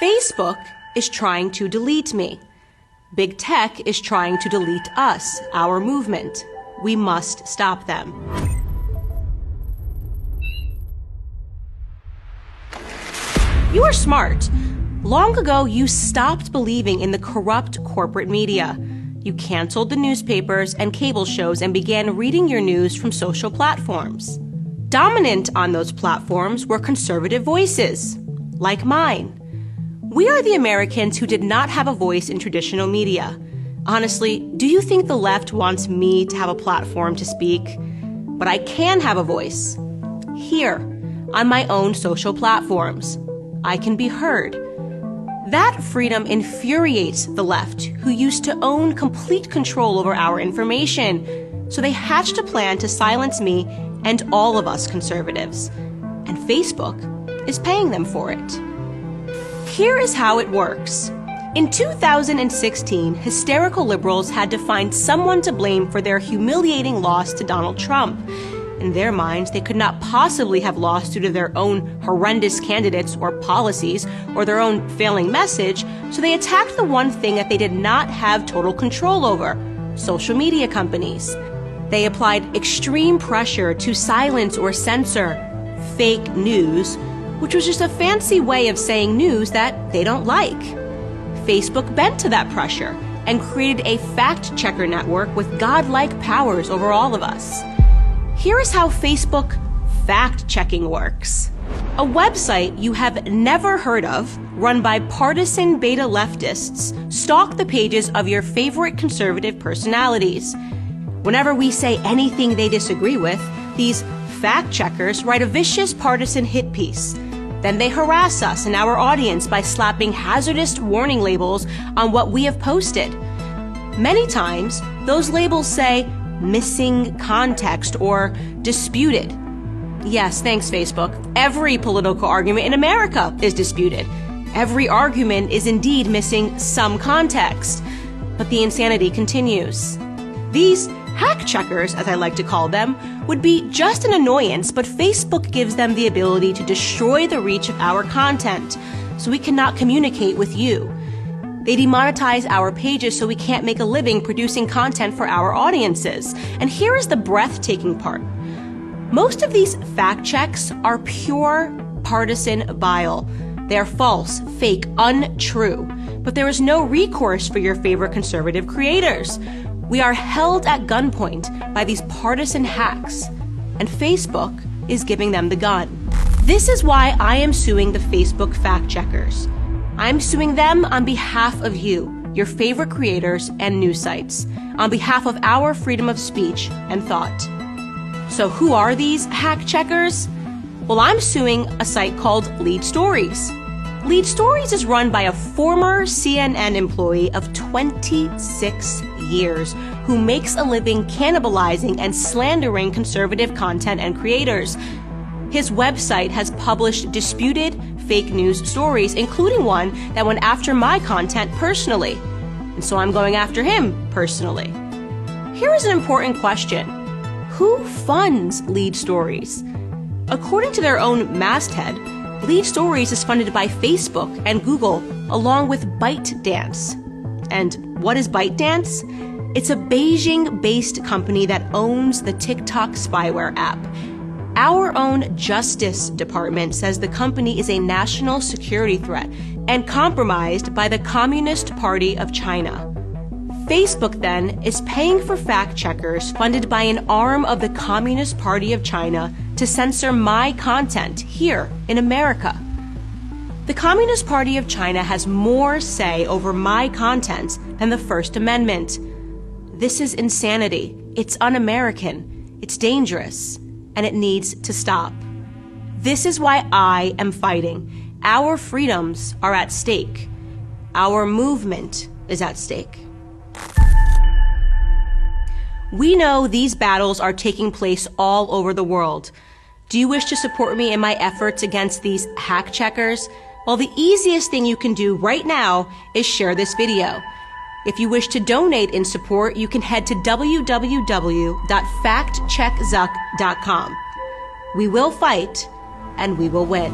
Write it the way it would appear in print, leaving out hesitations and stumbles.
Facebook is trying to delete me. Big tech is trying to delete us, our movement. We must stop them. You are smart. Long ago, you stopped believing in the corrupt corporate media. You canceled the newspapers and cable shows and began reading your news from social platforms. Dominant on those platforms were conservative voices, like mine. We are the Americans who did not have a voice in traditional media. Honestly, do you think the left wants me to have a platform to speak? But I can have a voice. Here, on my own social platforms. I can be heard. That freedom infuriates the left, who used to own complete control over our information. So they hatched a plan to silence me and all of us conservatives. And Facebook is paying them for it. Here is how it works. In 2016, hysterical liberals had to find someone to blame for their humiliating loss to Donald Trump. In their minds, they could not possibly have lost due to their own horrendous candidates or policies or their own failing message, so they attacked the one thing that they did not have total control over: social media companies. They applied extreme pressure to silence or censor fake news, which was just a fancy way of saying news that they don't like. Facebook bent to that pressure and created a fact-checker network with godlike powers over all of us. Here is how Facebook fact-checking works. A website you have never heard of, run by partisan beta leftists, stalk the pages of your favorite conservative personalities. Whenever we say anything they disagree with, these fact-checkers write a vicious partisan hit piece. Then they harass us and our audience by slapping hazardous warning labels on what we have posted. Many times, those labels say missing context or disputed. Yes, thanks, Facebook. Every political argument in America is disputed. Every argument is indeed missing some context. But the insanity continues. These hack checkers, as I like to call them, would be just an annoyance, but Facebook gives them the ability to destroy the reach of our content, so we cannot communicate with you. They demonetize our pages so we can't make a living producing content for our audiences. And here is the breathtaking part. Most of these fact checks are pure partisan bile. They are false, fake, untrue. But there is no recourse for your favorite conservative creators. We are held at gunpoint by these partisan hacks, and Facebook is giving them the gun. This is why I am suing the Facebook fact checkers. I'm suing them on behalf of you, your favorite creators and news sites, on behalf of our freedom of speech and thought. So who are these hack checkers? Well, I'm suing a site called Lead Stories. Lead Stories is run by a former CNN employee of 26 years who makes a living cannibalizing and slandering conservative content and creators. His website has published disputed fake news stories, including one that went after my content personally. And so I'm going after him personally. Here is an important question. Who funds Lead Stories? According to their own masthead, Lead Stories is funded by Facebook and Google, along with ByteDance. And what is ByteDance? It's a Beijing-based company that owns the TikTok spyware app. Our own Justice Department says the company is a national security threat and compromised by the Communist Party of China. Facebook, then, is paying for fact-checkers funded by an arm of the Communist Party of China to censor my content here in America. The Communist Party of China has more say over my content than the First Amendment. This is insanity. It's un-American. It's dangerous. And it needs to stop. This is why I am fighting. Our freedoms are at stake. Our movement is at stake. We know these battles are taking place all over the world. Do you wish to support me in my efforts against these hack checkers? Well, the easiest thing you can do right now is share this video. If you wish to donate in support, you can head to www.factcheckzuck.com. We will fight, and we will win.